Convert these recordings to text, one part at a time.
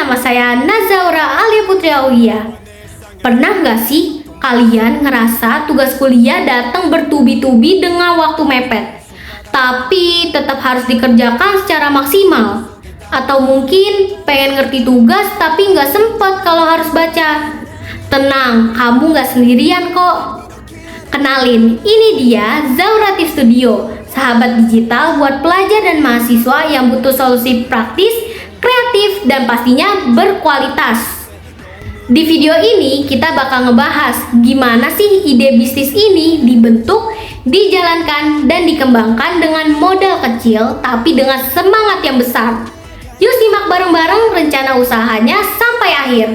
nama saya Nazaura Alia Putri Aulia. Pernah nggak sih kalian ngerasa tugas kuliah datang bertubi-tubi dengan waktu mepet, tapi tetap harus dikerjakan secara maksimal? Atau mungkin pengen ngerti tugas tapi nggak sempet kalau harus baca? Tenang, kamu nggak sendirian kok. Kenalin, ini dia Zauratif Studio, sahabat digital buat pelajar dan mahasiswa yang butuh solusi praktis, kreatif, dan pastinya berkualitas. Di video ini kita bakal ngebahas gimana sih ide bisnis ini dibentuk, dijalankan, dan dikembangkan dengan modal kecil tapi dengan semangat yang besar. Yuk simak bareng-bareng rencana usahanya sampai akhir.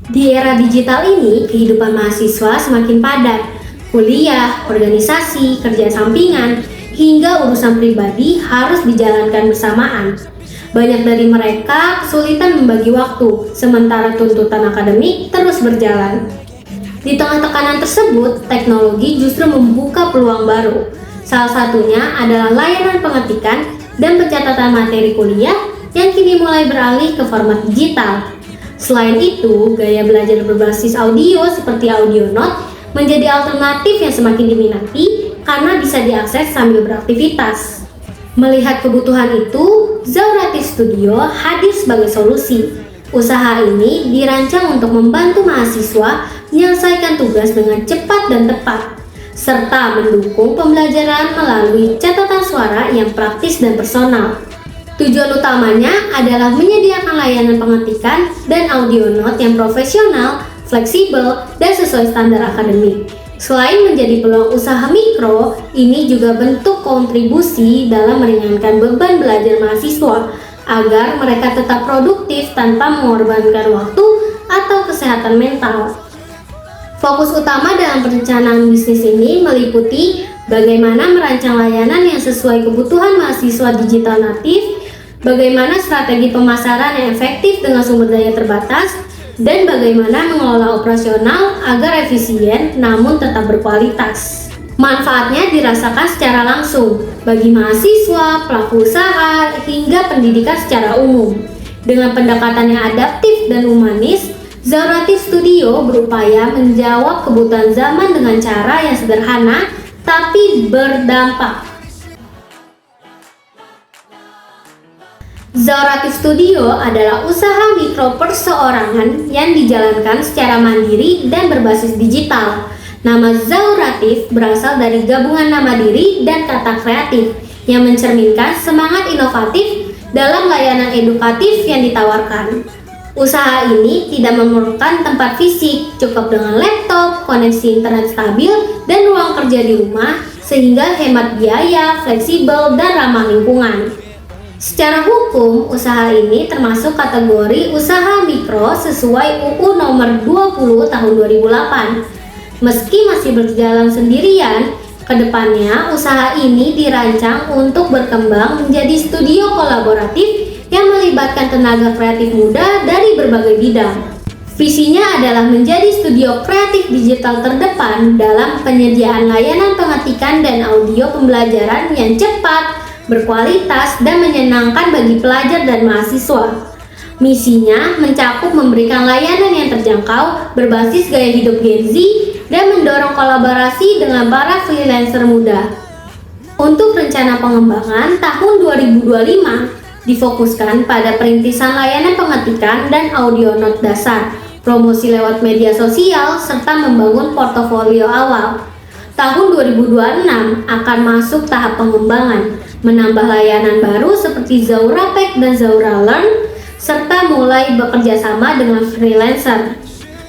Di era digital ini, kehidupan mahasiswa semakin padat. Kuliah, organisasi, kerja sampingan, hingga urusan pribadi harus dijalankan bersamaan. Banyak dari mereka kesulitan membagi waktu, sementara tuntutan akademik terus berjalan. Di tengah tekanan tersebut, teknologi justru membuka peluang baru. Salah satunya adalah layanan pengetikan dan pencatatan materi kuliah yang kini mulai beralih ke format digital. Selain itu, gaya belajar berbasis audio seperti AudioNote menjadi alternatif yang semakin diminati karena bisa diakses sambil beraktivitas. Melihat kebutuhan itu, Zauratif Studio hadir sebagai solusi. Usaha ini dirancang untuk membantu mahasiswa menyelesaikan tugas dengan cepat dan tepat, serta mendukung pembelajaran melalui catatan suara yang praktis dan personal. Tujuan utamanya adalah menyediakan layanan pengetikan dan AudioNote yang profesional, fleksibel, dan sesuai standar akademik. Selain menjadi peluang usaha mikro, ini juga bentuk kontribusi dalam meringankan beban belajar mahasiswa agar mereka tetap produktif tanpa mengorbankan waktu atau kesehatan mental. Fokus utama dalam perencanaan bisnis ini meliputi bagaimana merancang layanan yang sesuai kebutuhan mahasiswa digital natif, bagaimana strategi pemasaran yang efektif dengan sumber daya terbatas, dan bagaimana mengelola operasional agar efisien namun tetap berkualitas. Manfaatnya dirasakan secara langsung bagi mahasiswa, pelaku usaha, hingga pendidikan secara umum. Dengan pendekatan yang adaptif dan humanis, Zauratif Studio berupaya menjawab kebutuhan zaman dengan cara yang sederhana tapi berdampak. Zauratif Studio adalah usaha mikro perseorangan yang dijalankan secara mandiri dan berbasis digital. Nama Zauratif berasal dari gabungan nama diri dan kata kreatif yang mencerminkan semangat inovatif dalam layanan edukatif yang ditawarkan. Usaha ini tidak memerlukan tempat fisik, cukup dengan laptop, koneksi internet stabil, dan ruang kerja di rumah, sehingga hemat biaya, fleksibel, dan ramah lingkungan. Secara hukum, usaha ini termasuk kategori usaha mikro sesuai UU nomor 20 tahun 2008. Meski masih berjalan sendirian, kedepannya usaha ini dirancang untuk berkembang menjadi studio kolaboratif yang melibatkan tenaga kreatif muda dari berbagai bidang. Visinya adalah menjadi studio kreatif digital terdepan dalam penyediaan layanan pengetikan dan audio pembelajaran yang cepat, berkualitas, dan menyenangkan bagi pelajar dan mahasiswa. Misinya mencakup memberikan layanan yang terjangkau, berbasis gaya hidup Gen Z, dan mendorong kolaborasi dengan para freelancer muda. Untuk rencana pengembangan tahun 2025, difokuskan pada perintisan layanan pengetikan dan AudioNote dasar, promosi lewat media sosial, serta membangun portofolio awal. Tahun 2026 akan masuk tahap pengembangan, menambah layanan baru seperti Zaurapack dan ZauraLearn, serta mulai bekerja sama dengan freelancer.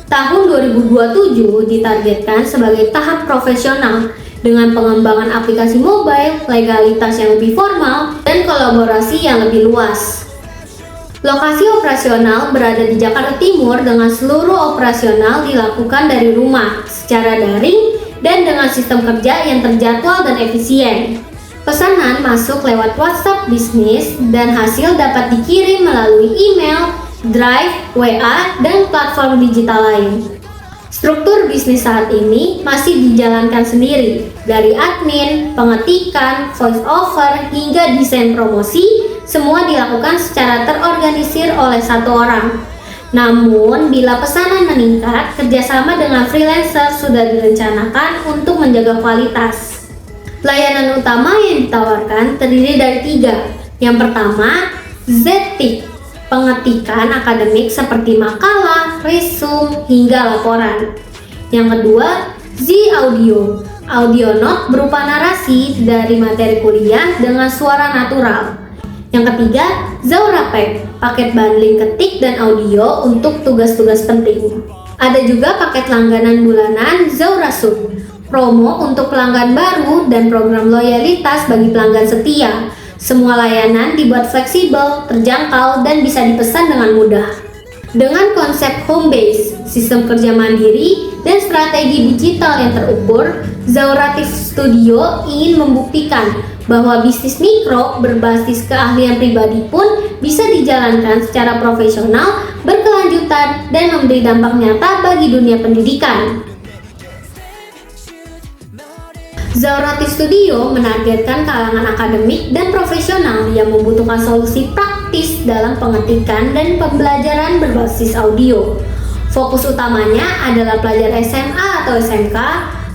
Tahun 2027 ditargetkan sebagai tahap profesional dengan pengembangan aplikasi mobile, legalitas yang lebih formal, dan kolaborasi yang lebih luas. Lokasi operasional berada di Jakarta Timur dengan seluruh operasional dilakukan dari rumah, secara daring, dan dengan sistem kerja yang terjadwal dan efisien. Pesanan masuk lewat WhatsApp bisnis dan hasil dapat dikirim melalui email, Drive, WA, dan platform digital lain. Struktur bisnis saat ini masih dijalankan sendiri, dari admin, pengetikan, voice over, hingga desain promosi, semua dilakukan secara terorganisir oleh satu orang. Namun, bila pesanan meningkat, kerjasama dengan freelancer sudah direncanakan untuk menjaga kualitas. Layanan utama yang ditawarkan terdiri dari 3. Yang pertama, Zettik, pengetikan akademik seperti makalah, resume, hingga laporan. Yang kedua, Z-Audio, audio note berupa narasi dari materi kuliah dengan suara natural. Yang ketiga, Zaurapek, paket bundling ketik dan audio untuk tugas-tugas penting. Ada juga paket langganan bulanan Zaurasub, promo untuk pelanggan baru dan program loyalitas bagi pelanggan setia. Semua layanan dibuat fleksibel, terjangkau, dan bisa dipesan dengan mudah. Dengan konsep home base, sistem kerja mandiri, dan strategi digital yang terukur, Zauratif Studio ingin membuktikan bahwa bisnis mikro berbasis keahlian pribadi pun bisa dijalankan secara profesional, berkelanjutan, dan memberi dampak nyata bagi dunia pendidikan. Zauratif Studio menargetkan kalangan akademik dan profesional yang membutuhkan solusi praktis dalam pengetikan dan pembelajaran berbasis audio. Fokus utamanya adalah pelajar SMA atau SMK,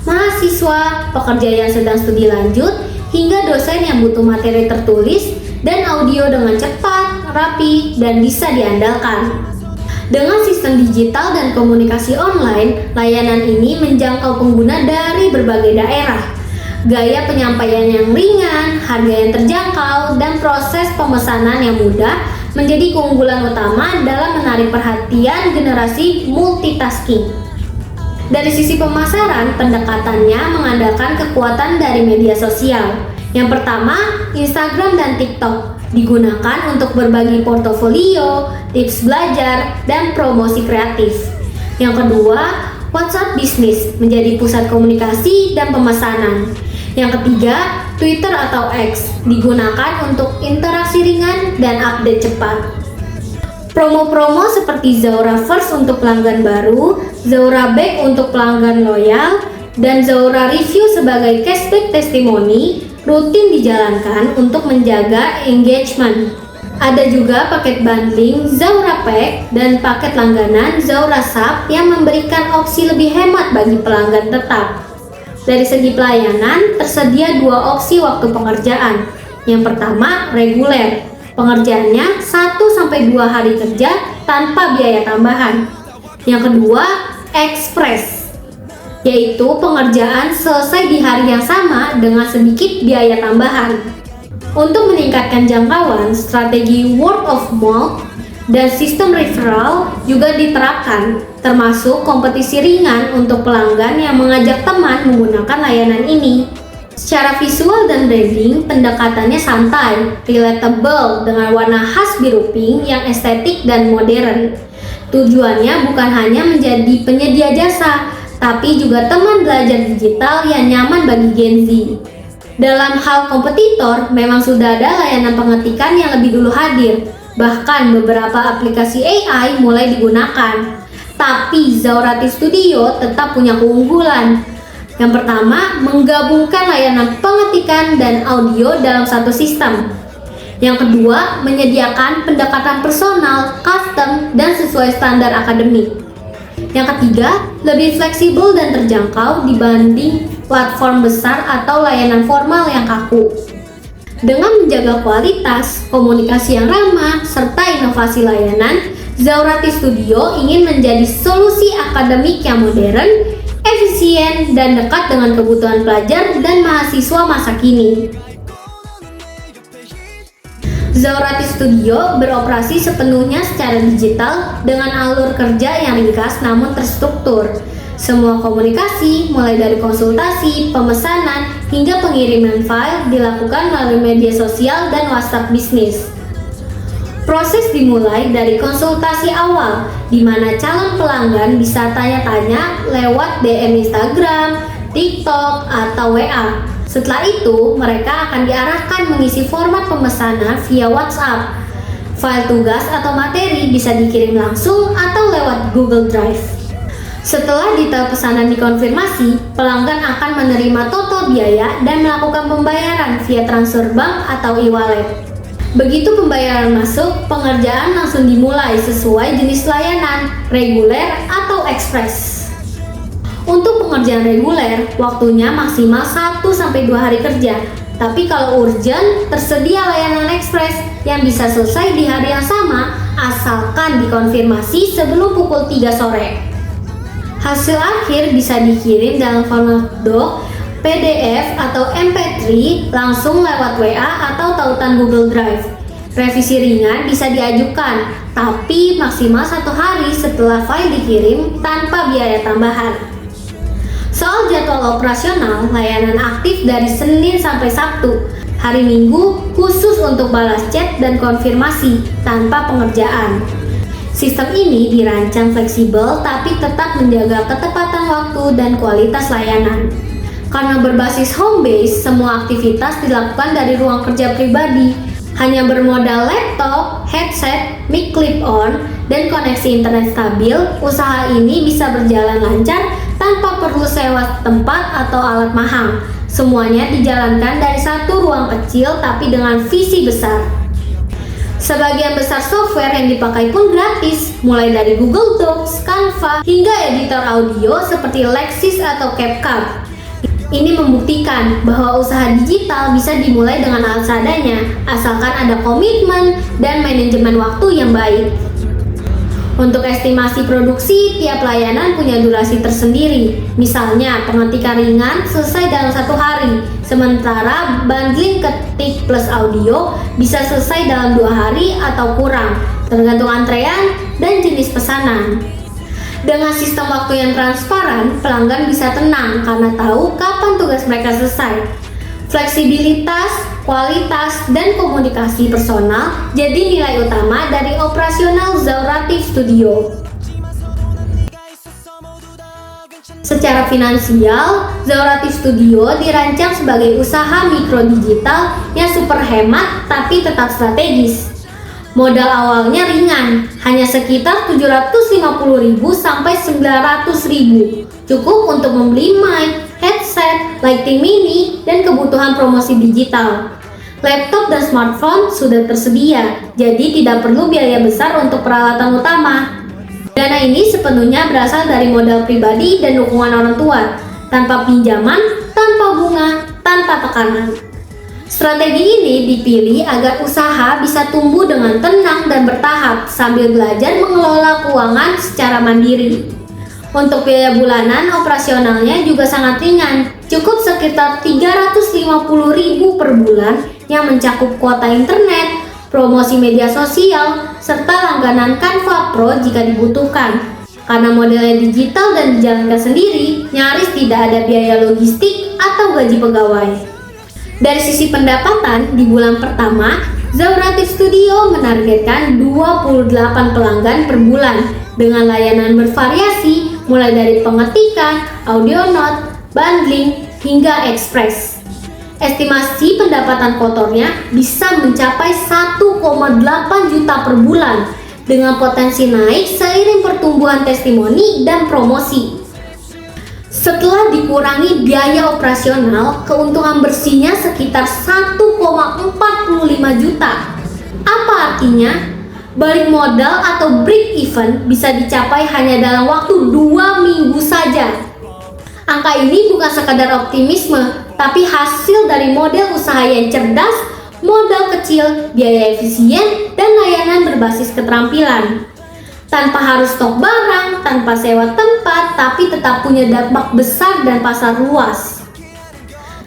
mahasiswa, pekerja yang sedang studi lanjut, hingga dosen yang butuh materi tertulis dan audio dengan cepat, rapi, dan bisa diandalkan. Dengan sistem digital dan komunikasi online, layanan ini menjangkau pengguna dari berbagai daerah. Gaya penyampaian yang ringan, harga yang terjangkau, dan proses pemesanan yang mudah menjadi keunggulan utama dalam menarik perhatian generasi multitasking. Dari sisi pemasaran, pendekatannya mengandalkan kekuatan dari media sosial. Yang pertama, Instagram dan TikTok digunakan untuk berbagi portofolio, tips belajar, dan promosi kreatif. Yang kedua, WhatsApp Business menjadi pusat komunikasi dan pemesanan. Yang ketiga, Twitter atau X digunakan untuk interaksi ringan dan update cepat. Promo-promo seperti Zaura First untuk pelanggan baru, Zaura Back untuk pelanggan loyal, dan Zaura Review sebagai cashback testimoni rutin dijalankan untuk menjaga engagement. Ada juga paket bundling Zaura Pack dan paket langganan Zaura Sub yang memberikan opsi lebih hemat bagi pelanggan tetap. Dari segi pelayanan, tersedia 2 opsi waktu pengerjaan. Yang pertama, reguler. Pengerjaannya 1-2 hari kerja tanpa biaya tambahan. Yang kedua, express, yaitu pengerjaan selesai di hari yang sama dengan sedikit biaya tambahan. Untuk meningkatkan jangkauan, strategi word of mouth dan sistem referral juga diterapkan, termasuk kompetisi ringan untuk pelanggan yang mengajak teman menggunakan layanan ini. Secara visual dan branding, pendekatannya santai, relatable dengan warna khas biru pink yang estetik dan modern. Tujuannya bukan hanya menjadi penyedia jasa, tapi juga teman belajar digital yang nyaman bagi Gen Z. Dalam hal kompetitor, memang sudah ada layanan pengetikan yang lebih dulu hadir. Bahkan beberapa aplikasi AI mulai digunakan. Tapi Zauratif Studio tetap punya keunggulan. Yang pertama, menggabungkan layanan pengetikan dan audio dalam satu sistem. Yang kedua, menyediakan pendekatan personal, custom, dan sesuai standar akademik. Yang ketiga, lebih fleksibel dan terjangkau dibanding platform besar atau layanan formal yang kaku. Dengan menjaga kualitas, komunikasi yang ramah, serta inovasi layanan, Zauratif Studio ingin menjadi solusi akademik yang modern, efisien, dan dekat dengan kebutuhan pelajar dan mahasiswa masa kini. Zauratif Studio beroperasi sepenuhnya secara digital dengan alur kerja yang ringkas namun terstruktur. Semua komunikasi, mulai dari konsultasi, pemesanan, hingga pengiriman file dilakukan melalui media sosial dan WhatsApp bisnis. Proses dimulai dari konsultasi awal, di mana calon pelanggan bisa tanya-tanya lewat DM Instagram, TikTok, atau WA. Setelah itu, mereka akan diarahkan mengisi format pemesanan via WhatsApp. File tugas atau materi bisa dikirim langsung atau lewat Google Drive. Setelah detail pesanan dikonfirmasi, pelanggan akan menerima total biaya dan melakukan pembayaran via transfer bank atau e-wallet. Begitu pembayaran masuk, pengerjaan langsung dimulai sesuai jenis layanan, reguler atau ekspres. Untuk pengerjaan reguler, waktunya maksimal 1-2 hari kerja. Tapi kalau urgent, tersedia layanan ekspres yang bisa selesai di hari yang sama, asalkan dikonfirmasi sebelum pukul 3 sore. Hasil akhir bisa dikirim dalam format doc, PDF, atau MP3 langsung lewat WA atau tautan Google Drive. Revisi ringan bisa diajukan, tapi maksimal 1 hari setelah file dikirim tanpa biaya tambahan. Soal jadwal operasional, layanan aktif dari Senin sampai Sabtu. Hari Minggu khusus untuk balas chat dan konfirmasi tanpa pengerjaan. Sistem ini dirancang fleksibel tapi tetap menjaga ketepatan waktu dan kualitas layanan. Karena berbasis home base, semua aktivitas dilakukan dari ruang kerja pribadi. Hanya bermodal laptop, headset, mic clip-on, dan koneksi internet stabil, usaha ini bisa berjalan lancar tanpa perlu sewa tempat atau alat mahal. Semuanya dijalankan dari satu ruang kecil tapi dengan visi besar. Sebagian besar software yang dipakai pun gratis, mulai dari Google Docs, Canva, hingga editor audio seperti Lexis atau CapCut. Ini membuktikan bahwa usaha digital bisa dimulai dengan alat seadanya, asalkan ada komitmen dan manajemen waktu yang baik. Untuk estimasi produksi, tiap layanan punya durasi tersendiri. Misalnya, pengetikan ringan selesai dalam 1 hari, sementara bundling ketik plus audio bisa selesai dalam 2 hari atau kurang, tergantung antrean dan jenis pesanan. Dengan sistem waktu yang transparan, pelanggan bisa tenang karena tahu kapan tugas mereka selesai. Fleksibilitas, kualitas, dan komunikasi personal jadi nilai utama dari operasional Zauratif Studio. Secara finansial, Zauratif Studio dirancang sebagai usaha mikro digital yang super hemat tapi tetap strategis. Modal awalnya ringan, hanya sekitar 750.000 sampai 900.000. Cukup untuk membeli mic, headset, lighting mini, dan kebutuhan promosi digital. Laptop dan smartphone sudah tersedia, jadi tidak perlu biaya besar untuk peralatan utama. Dana ini sepenuhnya berasal dari modal pribadi dan dukungan orang tua, tanpa pinjaman, tanpa bunga, tanpa tekanan. Strategi ini dipilih agar usaha bisa tumbuh dengan tenang dan bertahap sambil belajar mengelola keuangan secara mandiri. Untuk biaya bulanan operasionalnya juga sangat ringan, cukup sekitar 350.000 per bulan yang mencakup kuota internet, promosi media sosial, serta langganan Canva Pro jika dibutuhkan. Karena modelnya digital dan dijalankan sendiri, nyaris tidak ada biaya logistik atau gaji pegawai. Dari sisi pendapatan, di bulan pertama, Zauratif Studio menargetkan 28 pelanggan per bulan dengan layanan bervariasi mulai dari pengetikan, audio note, bundling, hingga ekspres. Estimasi pendapatan kotornya bisa mencapai 1,8 juta per bulan dengan potensi naik seiring pertumbuhan testimoni dan promosi. Setelah dikurangi biaya operasional, keuntungan bersihnya sekitar 1,45 juta. Apa artinya? Balik modal atau break even bisa dicapai hanya dalam waktu 2 minggu saja. Angka ini bukan sekadar optimisme, tapi hasil dari model usaha yang cerdas, modal kecil, biaya efisien, dan layanan berbasis keterampilan. Tanpa harus stok barang, tanpa sewa tempat, tapi tetap punya dampak besar dan pasar luas.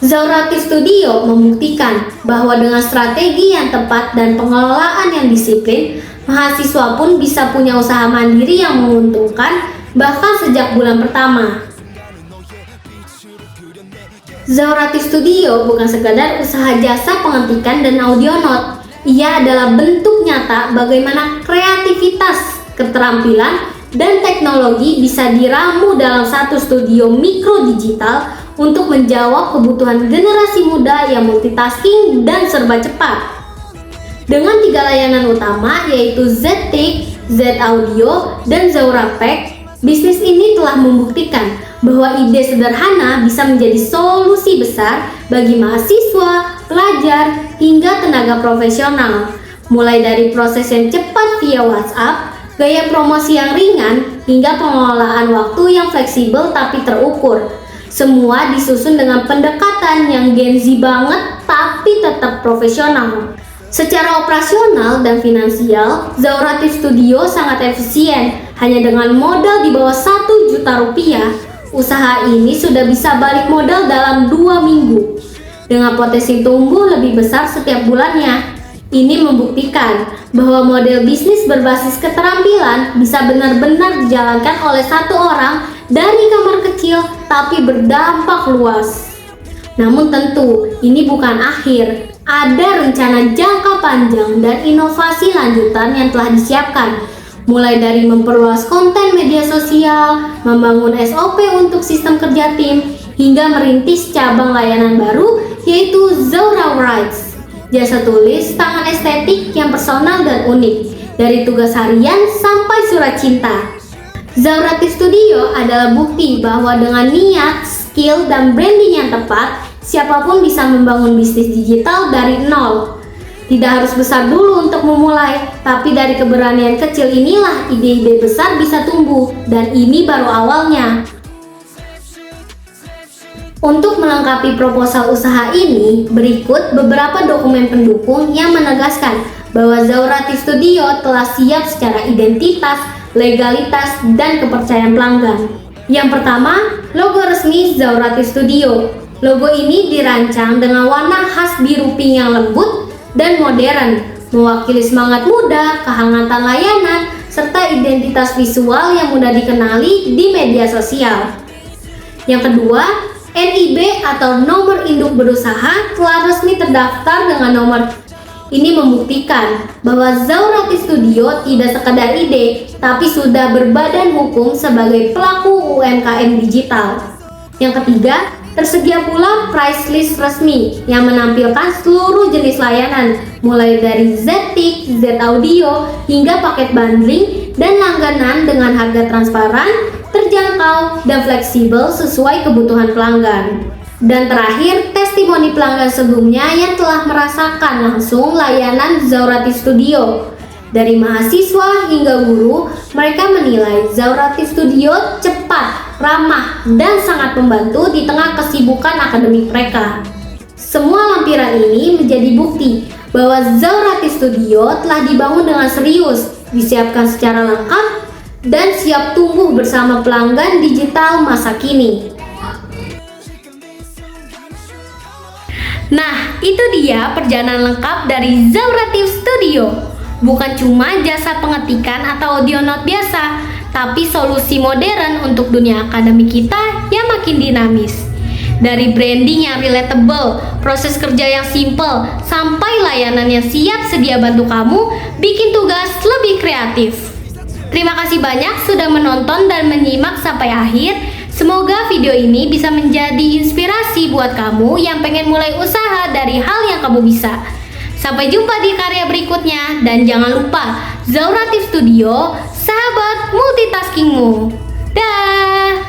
Zauratif Studio membuktikan bahwa dengan strategi yang tepat dan pengelolaan yang disiplin, mahasiswa pun bisa punya usaha mandiri yang menguntungkan bahkan sejak bulan pertama. Zauratif Studio bukan sekadar usaha jasa pengetikan dan audio note. Ia adalah bentuk nyata bagaimana kreativitas, keterampilan, dan teknologi bisa diramu dalam satu studio mikro digital untuk menjawab kebutuhan generasi muda yang multitasking dan serba cepat. Dengan 3 layanan utama yaitu ZTIC, Z Audio, dan Zaurapack, Bisnis ini telah membuktikan bahwa ide sederhana bisa menjadi solusi besar bagi mahasiswa, pelajar, hingga tenaga profesional. Mulai dari proses yang cepat via WhatsApp, gaya promosi yang ringan, hingga pengelolaan waktu yang fleksibel tapi terukur. Semua disusun dengan pendekatan yang Gen Z banget tapi tetap profesional. Secara operasional dan finansial, Zauratif Studio sangat efisien. Hanya dengan modal di bawah 1 juta rupiah, usaha ini sudah bisa balik modal dalam 2 minggu. Dengan potensi tumbuh lebih besar setiap bulannya. Ini membuktikan bahwa model bisnis berbasis keterampilan bisa benar-benar dijalankan oleh satu orang dari kamar kecil tapi berdampak luas. Namun tentu, ini bukan akhir. Ada rencana jangka panjang dan inovasi lanjutan yang telah disiapkan. Mulai dari memperluas konten media sosial, membangun SOP untuk sistem kerja tim, hingga merintis cabang layanan baru yaitu Zaura Writes, jasa tulis tangan estetik yang personal dan unik, dari tugas harian sampai surat cinta. Zauratif Studio adalah bukti bahwa dengan niat, skill, dan branding yang tepat, siapapun bisa membangun bisnis digital dari nol. Tidak harus besar dulu untuk memulai, tapi dari keberanian kecil inilah ide-ide besar bisa tumbuh, dan ini baru awalnya. Untuk melengkapi proposal usaha ini, berikut beberapa dokumen pendukung yang menegaskan bahwa Zauratif Studio telah siap secara identitas, legalitas, dan kepercayaan pelanggan. Yang pertama, logo resmi Zauratif Studio. Logo ini dirancang dengan warna khas biru pink yang lembut dan modern, mewakili semangat muda, kehangatan layanan, serta identitas visual yang mudah dikenali di media sosial. Yang kedua, NIB atau nomor induk berusaha telah resmi terdaftar dengan nomor. Ini membuktikan bahwa Zauratif Studio tidak sekedar ide, tapi sudah berbadan hukum sebagai pelaku UMKM digital. Yang ketiga, tersedia pula price list resmi yang menampilkan seluruh jenis layanan, mulai dari Z-Tik, Z-Audio, hingga paket bundling dan langganan dengan harga transparan, terjangkau, dan fleksibel sesuai kebutuhan pelanggan. Dan terakhir, testimoni pelanggan sebelumnya yang telah merasakan langsung layanan Zauratif Studio. Dari mahasiswa hingga guru, mereka menilai Zauratif Studio cepat, ramah, dan sangat membantu di tengah kesibukan akademik mereka. Semua lampiran ini menjadi bukti bahwa Zauratif Studio telah dibangun dengan serius, disiapkan secara lengkap, dan siap tumbuh bersama pelanggan digital masa kini. Nah, itu dia perjalanan lengkap dari Zauratif Studio. Bukan cuma jasa pengetikan atau audio note biasa, tapi solusi modern untuk dunia akademik kita yang makin dinamis. Dari branding yang relatable, proses kerja yang simple, sampai layanan yang siap sedia bantu kamu bikin tugas lebih kreatif. Terima kasih banyak sudah menonton dan menyimak sampai akhir. Semoga video ini bisa menjadi inspirasi buat kamu yang pengen mulai usaha dari hal yang kamu bisa. Sampai jumpa di karya berikutnya, dan jangan lupa Zauratif Studio, sahabat multitaskingmu. Dah.